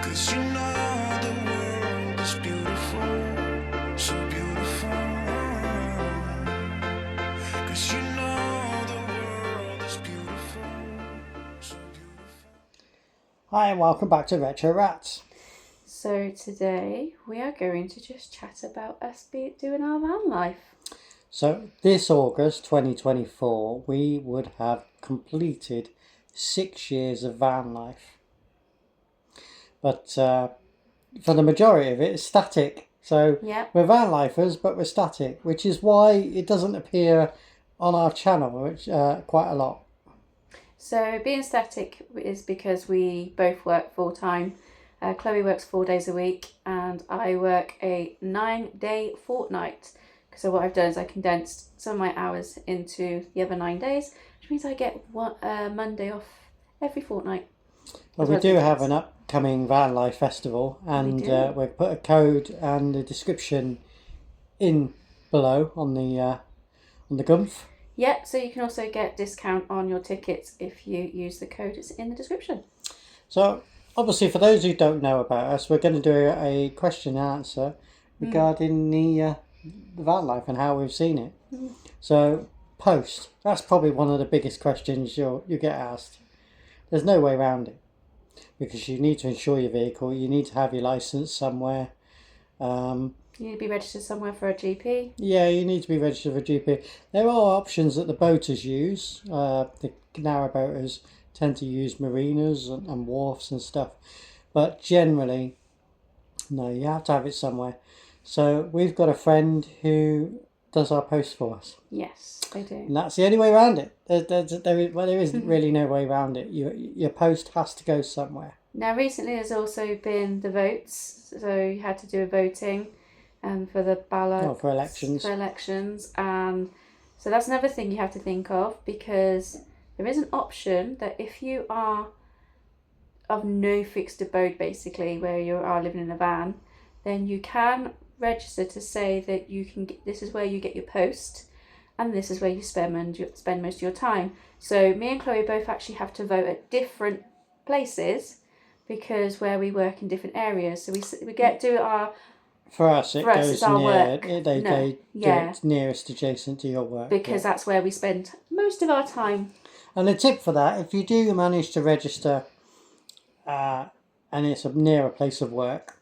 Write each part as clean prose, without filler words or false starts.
'Cause you know the world is beautiful, so beautiful. 'Cause you know the world is beautiful, so beautiful. Hi and welcome back to Retro Ratz. So today we are going to just chat about us doing our van life. So this August 2024 we would have completed 6 years of van life. But for the majority of it, it's static. So Yep. we're van lifers, but we're static, which is why it doesn't appear on our channel, which quite a lot. So being static is because we both work full time. Chloe works 4 days a week and I work a 9-day fortnight. So what I've done is I condensed some of my hours into the other 9 days, which means I get one Monday off every fortnight. Well, we do have an upcoming van life festival, and we've put a code and a description in below on the Gumph. Yep, so you can also get discount on your tickets if you use the code. It's in the description. So, obviously, for those who don't know about us, we're going to do a question and answer regarding the van life and how we've seen it. So, post. That's probably one of the biggest questions you get asked. There's no way around it. Because you need to insure your vehicle, you need to have your licence somewhere. You need to be registered somewhere for a GP. Yeah, you need to be registered for a GP. There are options that the boaters use. The narrowboaters tend to use marinas and wharfs and stuff. But generally, no, you have to have it somewhere. So we've got a friend who does our post for us. Yes, they do. And that's the only way around it. There isn't really no way around it. Your post has to go somewhere. Now, recently there's also been the votes. So you had to do a voting for the ballot. For elections. And so that's another thing you have to think of, because there is an option that if you are of no fixed abode, basically, where you are living in a van, then you can register to say that you can get, this is where you get your post and this is where you spend most of your time. So me and Chloe both actually have to vote at different places because where we work in different areas. So we get to our... For us, it goes it's our near. work. They do it nearest adjacent to your work. Because that's where we spend most of our time. And a tip for that, if you do manage to register and it's near a place of work,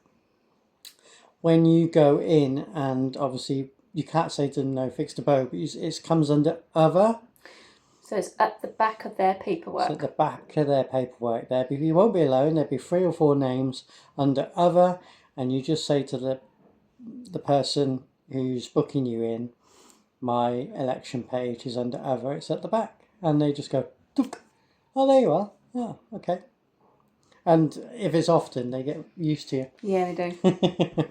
when you go in, and obviously you can't say to them no fixed abode, but it comes under other. So it's at the back of their paperwork. So at the back of their paperwork there. You won't be alone. There'll be 3 or 4 names under other, and you just say to the person who's booking you in, my election page is under other, it's at the back. And they just go, oh, there you are. Oh, okay. And if it's often, they get used to you. Yeah, they do.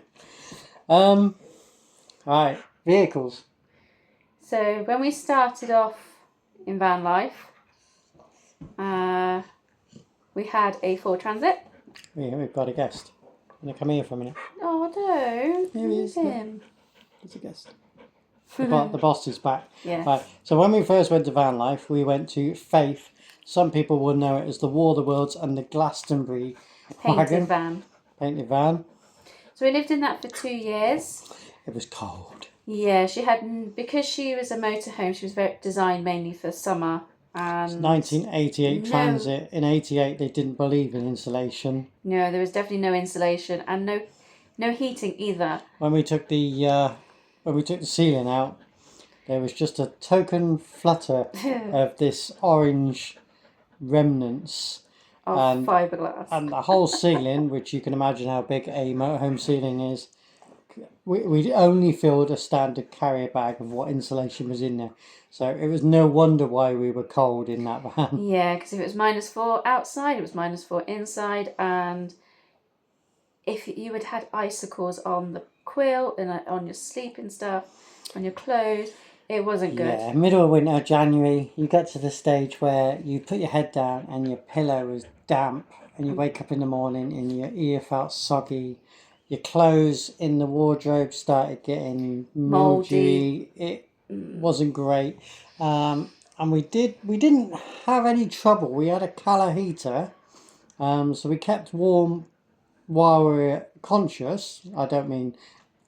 Right, vehicles. So when we started off in van life, we had a Ford Transit. Yeah, we've got a guest. Can I come here for a minute? Oh, don't. Here he is. Him. There's a guest. The boss is back. Yeah. Right. So when we first went to van life, we went to Faith. Some people will know it as the War of the Worlds and the Glastonbury Painted van. Painted van. So we lived in that for 2 years. It was cold. Yeah, because she was a motorhome, she was designed mainly for summer. And 1988 Transit. In 88, they didn't believe in insulation. No, there was definitely no insulation and no heating either. When we took the ceiling out, there was just a token flutter of this orange remnants of fiberglass, and the whole ceiling, which you can imagine how big a motorhome ceiling is. We only filled a standard carrier bag of what insulation was in there, so it was no wonder why we were cold in that van. Yeah, because if it was -4 outside, it was -4 inside, and if you had icicles on the quilt and on your sleeping stuff, on your clothes, it wasn't good. Yeah, middle of winter, January, you get to the stage where you put your head down and your pillow is damp, and you wake up in the morning and your ear felt soggy. Your clothes in the wardrobe started getting mouldy. It wasn't great. And we didn't have any trouble. We had a Cala heater, so we kept warm while we're conscious, I don't mean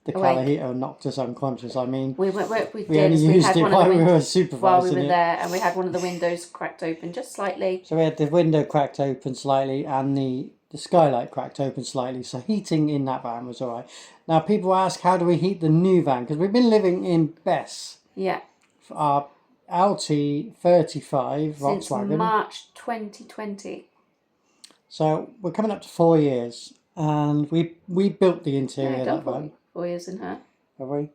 the Awake. Calahito knocked us unconscious. I mean, We we did only is we used had it one of while the we were windows while we supervising were it. there, and we had one of the windows cracked open just slightly. So we had the window cracked open slightly and the skylight cracked open slightly. So heating in that van was all right. Now people ask, how do we heat the new van? Because we've been living in Bess, Yeah, our LT35 since Volkswagen. March 2020. So we're coming up to 4 years, and we built the interior Yeah, of done that van. 4 years in her. Have we?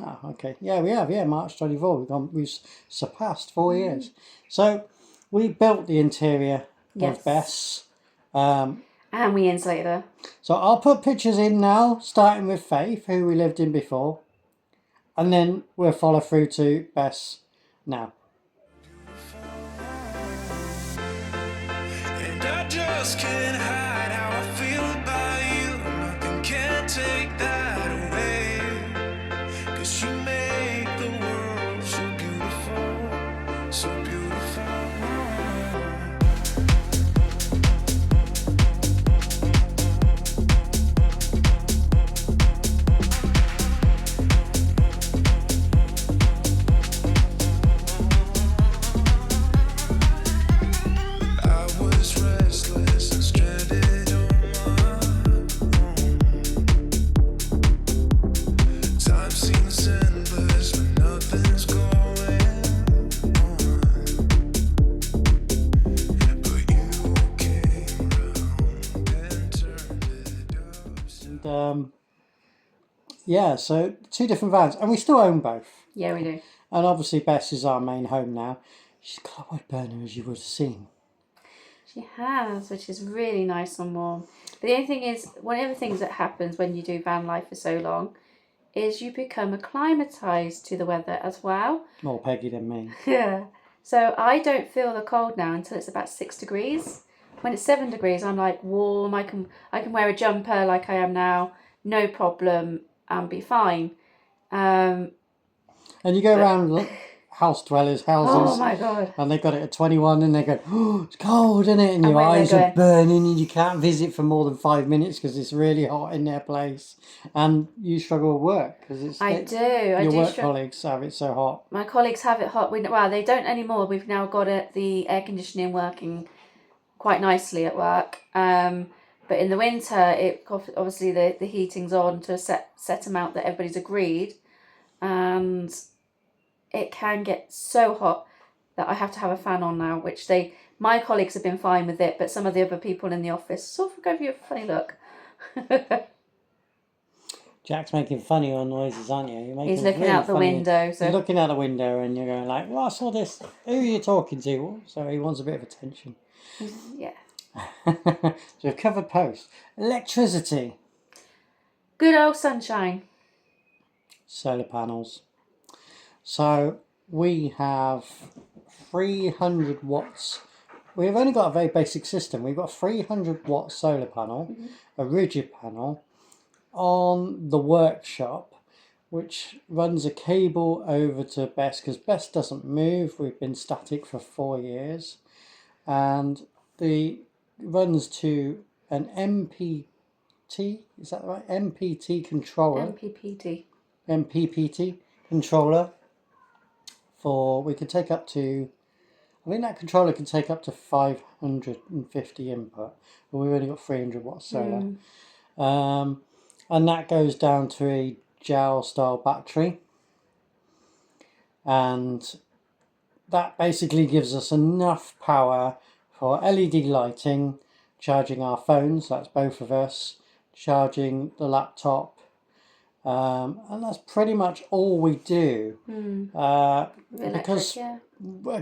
Oh, okay. Yeah, we have. Yeah, March 24. We've surpassed 4 years. So we built the interior Yes. of Bess. And we insulated her. So I'll put pictures in now, starting with Faith, who we lived in before, and then we'll follow through to Bess now. And I just can't hide how I feel about you. Nothing can take that away. 'Cause you make the world so beautiful, so beautiful. I was restless and stranded on my own. Time seems endless, but nothing's going on. But you came round and turned it upside And yeah, so 2 different vans, and we still own both. Yeah, we do. And obviously Bess is our main home now. She's got a wood burner, as you would have seen. She has, which is really nice and warm. But the only thing is, one of the things that happens when you do van life for so long is you become acclimatized to the weather as well. More Peggy than me. Yeah. So I don't feel the cold now until it's about 6 degrees. When it's 7 degrees, I'm like warm. I can wear a jumper like I am now, no problem, and be fine. And you go around house dwellers' houses, Oh my god. and they got it at 21, and they go, oh, it's cold, isn't it? And your when they're eyes are going- burning, and you can't visit for more than 5 minutes because it's really hot in their place. And you struggle with work because I your do work struggle. colleagues have it so hot. My colleagues have it hot. Well, they don't anymore. We've now got the air conditioning working quite nicely at work. But in the winter, obviously the heating's on to a set amount that everybody's agreed, and it can get so hot that I have to have a fan on now. Which my colleagues have been fine with it, but some of the other people in the office sort of give you a funny look. Jack's making funny noises, aren't you? He's looking out the window. He's So looking out the window, and you're going like, well, I saw this. Who are you talking to? So he wants a bit of attention. yeah, So we've covered post. Electricity. good old sunshine. Solar panels. So we have 300 watts. We've only got a very basic system. We've got a 300 watt solar panel, a rigid panel, on the workshop, which runs a cable over to Bess, because Bess doesn't move. We've been static for 4 years. And the runs to an MPT, is that right? MPT controller. MPPT controller we could take up to, I think that controller can take up to 550 input, but we've only got 300 watts solar. And that goes down to a gel style battery, and that basically gives us enough power for LED lighting, charging our phones, that's both of us, charging the laptop, and that's pretty much all we do. Because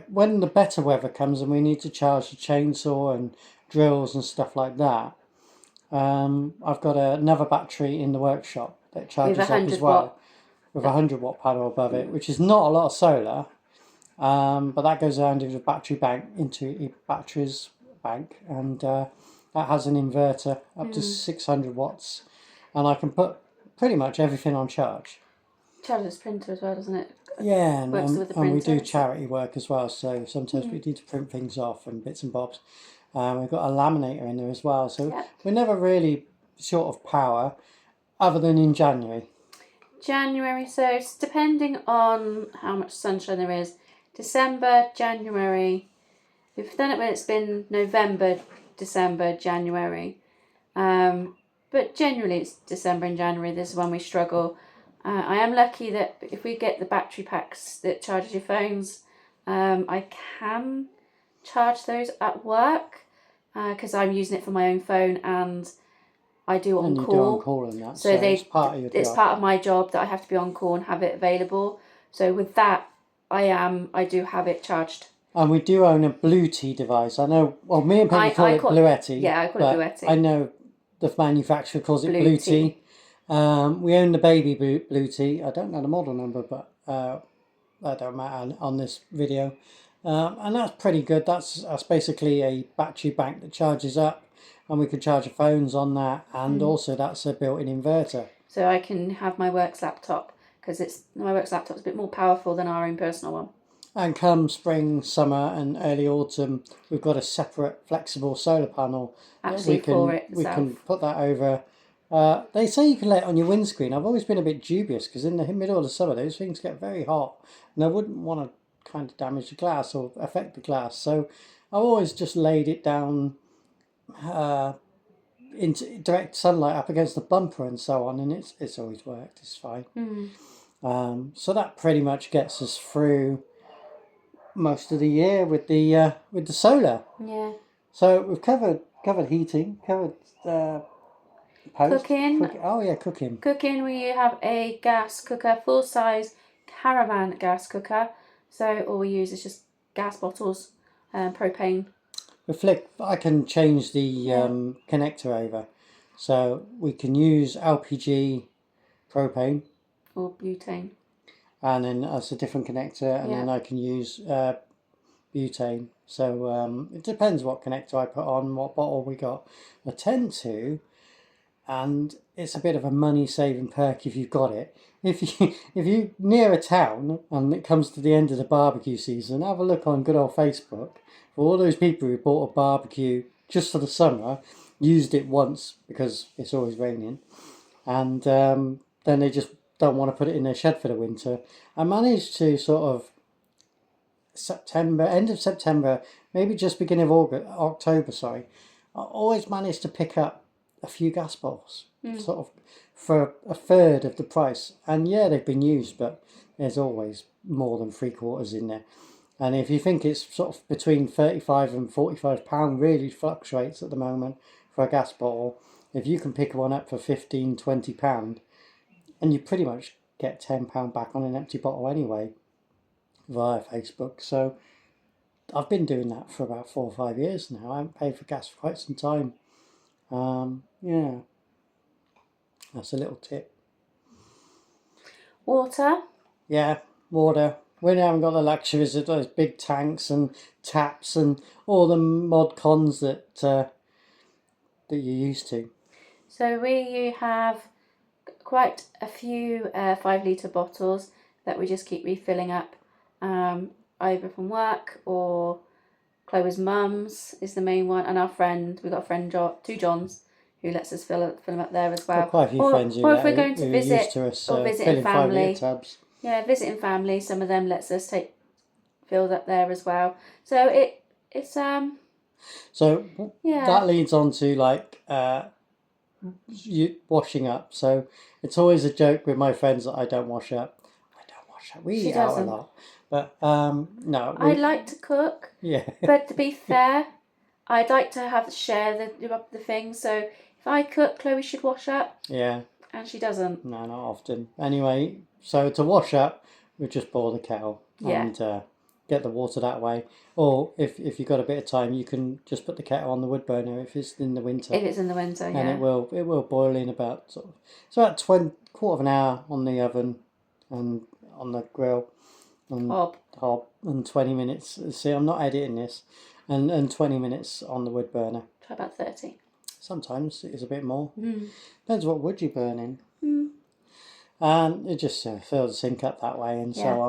when the better weather comes and we need to charge the chainsaw and drills and stuff like that, I've got another battery in the workshop that charges up as well, with a 100 watt panel above it, which is not a lot of solar, but that goes around into a battery bank, into a batteries bank, and that has an inverter up to 600 watts, and I can put pretty much everything on charge. Charges printer as well, doesn't it? Yeah, and we do printer. charity work as well, so sometimes we need to print things off and bits and bobs. We've got a laminator in there as well, so we're never really short of power, other than in January? January, so it's depending on how much sunshine there is. December, January. We've done it when it's been November, December, January. But generally it's December and January. This is when we struggle. I am lucky that if we get the battery packs that charges your phones, I can charge those at work because I'm using it for my own phone and I do on And you call. do on call and that, so it's part of your job. It's part of my job that I have to be on call and have it available. So with that, I do have it charged. And we do own a Bluetooth device. I know, well, me and Peggy call it Bluetti. Yeah, I call it Bluetti. I know the manufacturer calls it Bluetooth. We own the baby Bluetooth. I don't know the model number, but that don't matter on this video. And that's pretty good. That's basically a battery bank that charges up, and we can charge our phones on that, and also that's a built-in inverter. So I can have my works laptop, because my works laptop's a bit more powerful than our own personal one. And come spring, summer and early autumn, we've got a separate flexible solar panel. Actually, we can put that over. They say you can lay it on your windscreen. I've always been a bit dubious because in the middle of the summer those things get very hot, and I wouldn't want to kind of damage the glass or affect the glass. So I've always just laid it down into direct sunlight up against the bumper and so on, and it's always worked. It's fine. So that pretty much gets us through most of the year with the solar. Yeah. So we've covered heating, covered Cooking. Oh yeah, cooking. Cooking, we have a gas cooker, full size caravan gas cooker. So all we use is just gas bottles, propane. I can change the connector over, so we can use LPG, propane, or butane. And then that's a different connector, and then I can use butane. So it depends what connector I put on, what bottle we got. I tend to, and it's a bit of a money saving perk if you've got it. If you near a town and it comes to the end of the barbecue season, have a look on good old Facebook for all those people who bought a barbecue just for the summer, used it once because it's always raining, and then they just don't want to put it in their shed for the winter. I managed to sort of end of September, maybe just beginning of October, I always managed to pick up a few gas bottles, sort of for a third of the price. And yeah, they've been used, but there's always more than 3/4 in there. And if you think it's sort of between £35 and £45, really fluctuates at the moment for a gas bottle. If you can pick one up for £15, £20, and you pretty much get £10 back on an empty bottle anyway via Facebook. So I've been doing that for about 4 or 5 years now. I haven't paid for gas for quite some time. Yeah, that's a little tip. Water. Yeah, water. We haven't got the luxuries of those big tanks and taps and all the mod cons that you're used to. So we have quite a few 5-litre bottles that we just keep refilling up, either from work or Chloe's mum's is the main one, and we've got a friend, 2 Johns, who lets us fill them up there as well. Got quite a few friends or if we're going to visit or visiting family, tubs. Yeah, visiting family, some of them lets us filled up there as well. So it's So that leads on to like you washing up. So it's always a joke with my friends that I don't wash up. We eat out a lot, but no. I like to cook. Yeah. But to be fair, I'd like to share the thing. So if I cook, Chloe should wash up. Yeah. And she doesn't. No, not often. Anyway, so to wash up, we just boil the kettle and get the water that way. Or if you've got a bit of time, you can just put the kettle on the wood burner if it's in the winter. If it's in the winter, and it will boil in about it's about quarter of an hour on the oven and on the grill and hob and 20 minutes. See, I'm not editing this, and 20 minutes on the wood burner. Try about 30. Sometimes it's a bit more. Depends what wood you're burning. And it just fills the sink up that way and so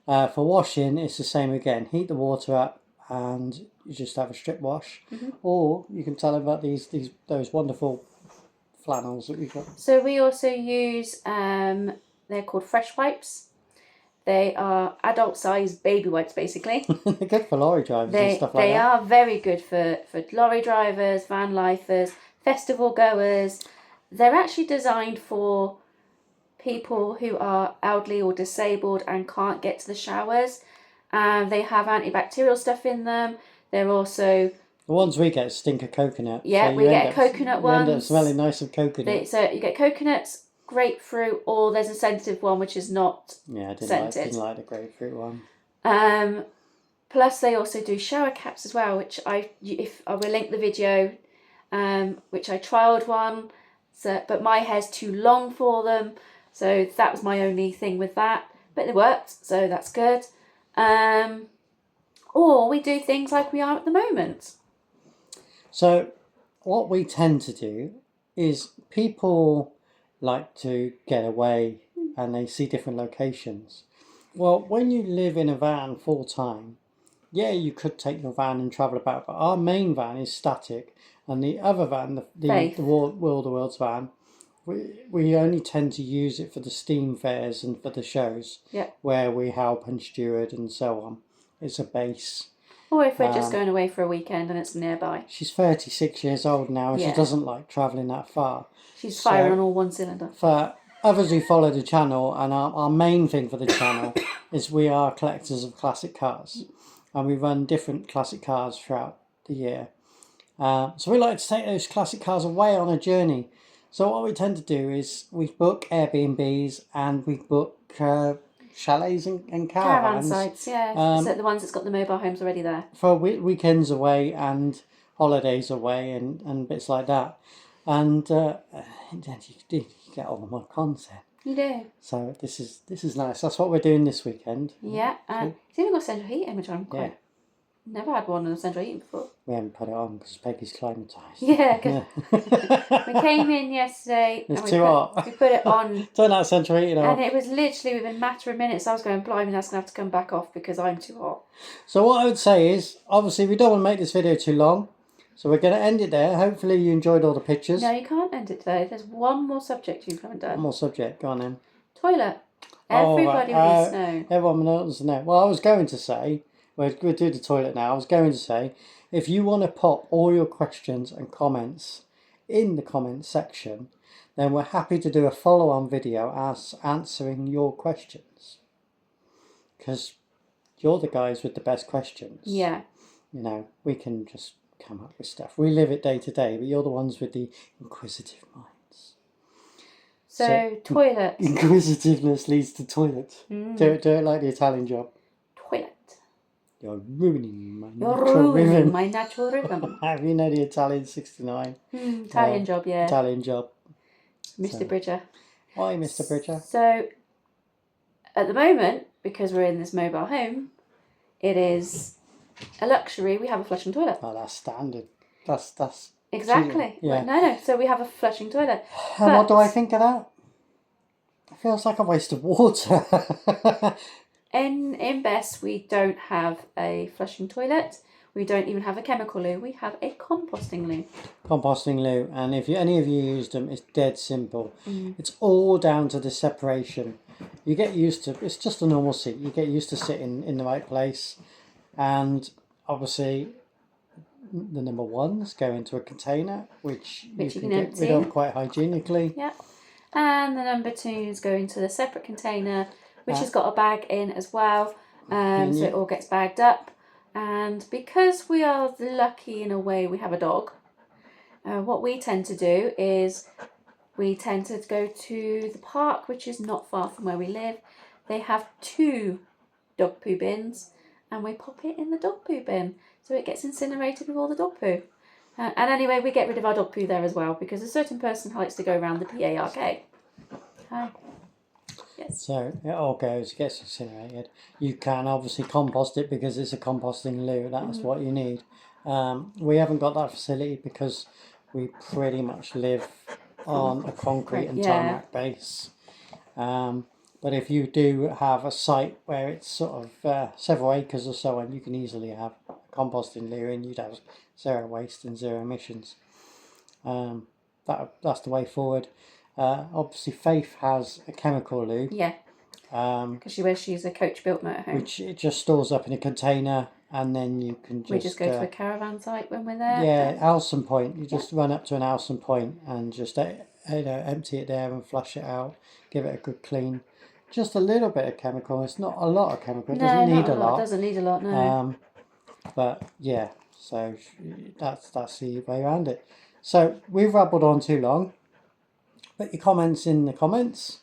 on. For washing, it's the same again. Heat the water up and you just have a strip wash. Or you can tell them about those wonderful flannels that we've got? So we also use, they're called fresh wipes. They are adult-sized baby wipes, basically. They're good for lorry drivers and stuff like They that. are very good for lorry drivers, van lifers, festival goers. They're actually designed for people who are elderly or disabled and can't get to the showers. They have antibacterial stuff in them. They're also... The ones we get stink of coconut. Yeah, so we get coconut ones. You end up smelling nice of coconut. So you get coconuts, grapefruit, or there's a sensitive one which is not scented. Didn't like the grapefruit one. Plus, they also do shower caps as well, which I will link the video, which I trialled one, but my hair's too long for them, so that was my only thing with that. But it worked, so that's good. Or we do things like we are at the moment. So, what we tend to do is people like to get away and they see different locations. Well, when you live in a van full time, yeah, you could take your van and travel about, but our main van is static, and the other van, the World of Worlds van, we only tend to use it for the steam fairs and for the shows, where we help and steward and so on. It's a base. Or if we're just going away for a weekend and it's nearby. She's 36 years old now, and she doesn't like travelling that far. She's firing on all one cylinder. For others who follow the channel, and our main thing for the channel is we are collectors of classic cars. And we run different classic cars throughout the year. So we like to take those classic cars away on a journey. So what we tend to do is we book Airbnbs and we book chalets and caravans. Caravan sites, yeah. So the ones that's got the mobile homes already there. For weekends away and holidays away and bits like that. And you get all the more content. You do. So this is nice. That's what we're doing this weekend. Yeah, and it's even got central heating, which I'm quite... Never had one of central heating before. We haven't put it on because Peggy's climatised. Yeah, we came in yesterday. It's too hot. We put it on. Turn that central heating off. And it was literally within a matter of minutes. I was going, blimey, that's going to have to come back off because I'm too hot. So what I would say is, obviously we don't want to make this video too long. So we're going to end it there. Hopefully you enjoyed all the pictures. No, you can't end it today. There's one more subject you haven't done. One more subject. Go on then. Toilet. Everybody needs to know. Everyone wants to know. Well, I was going to say, we'll do the toilet now. I was going to say, if you want to pop all your questions and comments in the comments section, then we're happy to do a follow-on video as answering your questions. Because you're the guys with the best questions. Yeah. You know, we can just come up with stuff. We live it day to day, but you're the ones with the inquisitive minds. So toilet. Inquisitiveness leads to toilet. Do it like the Italian job. Toilet. You're ruining my natural rhythm. Have you know the Italian 69? Italian job, yeah. Italian job. Mr. Bridger. Hi, Mr. Bridger. So, at the moment, because we're in this mobile home, it is a luxury. We have a flushing toilet. Oh, that's standard. That's exactly. Yeah. No. So we have a flushing toilet. And what do I think of that? It feels like a waste of water. In Bess, we don't have a flushing toilet. We don't even have a chemical loo. We have a composting loo. Composting loo, and if any of you used them, it's dead simple. It's all down to the separation. You get used to. It's just a normal seat. You get used to sitting in the right place, and obviously, the number ones go into a container, which you can get rid of quite hygienically. Yeah, and the number twos go into the separate container, which has got a bag in as well, so it all gets bagged up. And because we are lucky in a way, we have a dog. What we tend to do is we tend to go to the park, which is not far from where we live. They have 2 dog poo bins, and we pop it in the dog poo bin, so it gets incinerated with all the dog poo. And anyway, we get rid of our dog poo there as well, because a certain person likes to go around the PARK. Hi. Yes. So it all gets incinerated. You can obviously compost it because it's a composting loo. That's what you need. We haven't got that facility because we pretty much live on a concrete and tarmac base. But if you do have a site where it's sort of several acres or so, and you can easily have a composting loo, and you'd have 0 waste and 0 emissions. that's the way forward. Obviously, Faith has a chemical lube. Yeah. Because she's a coach-built motorhome. Which it just stores up in a container, and then you can just... We just go to a caravan site when we're there. Yeah, Alson Point. You just run up to an Alson Point and just empty it there and flush it out. Give it a good clean. Just a little bit of chemical. It's not a lot of chemical. It doesn't need a lot. It doesn't need a lot, no. But yeah, so that's the way around it. So we've rabbled on too long. Put your comments in the comments.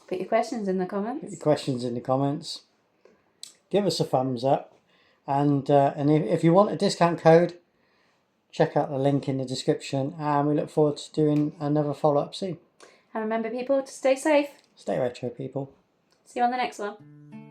Put your questions in the comments. Put your questions in the comments. Give us a thumbs up. And if you want a discount code, check out the link in the description. And we look forward to doing another follow-up soon. And remember, people, to stay safe. Stay retro, people. See you on the next one.